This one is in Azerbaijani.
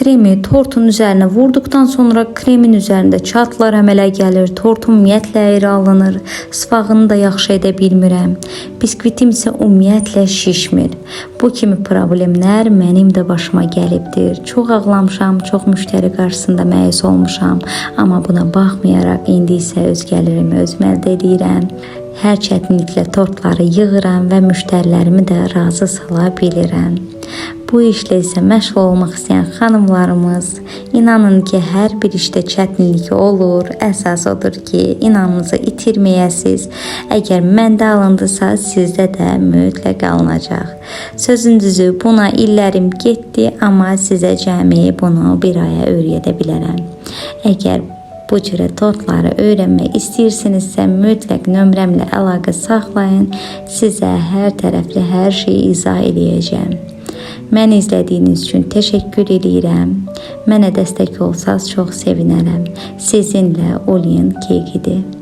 kremi tortun üzərinə vurduqdan sonra kremin üzərində çatlar əmələ gəlir. Tortum ümumiyyətlə əyri alınır. Sıfağını da yaxşı edə bilmirəm. Biskvitim isə ümumiyyətlə şişmir. Bu kimi problemlər mənim də başıma gəlibdir. Çox ağlamışam, çox müştəri qarşısında məyus olmuşam. Amma buna baxmayaraq indi isə öz gəlirimi özüm əldə edirəm. Hər çətinliklə tortları yığıram və müştərilərimi də razı sala bilirəm. Bu işlə isə məşğul olmaq istəyən xanımlarımız, inanın ki, hər bir işdə çətinlik olur. Əsas odur ki, inamınızı itirməyəsiniz. Əgər məndə alındısa, sizdə də mütləq alınacaq. Sözün düzü, buna illərim getdi, amma sizə cəmi bunu bir aya öyrədə bilərəm. Əgər bu cürə tortları öyrənmək istəyirsinizsə, mütləq nömrəmlə əlaqə saxlayın. Sizə hər tərəfli hər şeyi izah edəcəm. Məni izlədiyiniz üçün təşəkkür edirəm. Mənə dəstək olsaz çox sevinərəm. Sizinlə Olin Kekidir.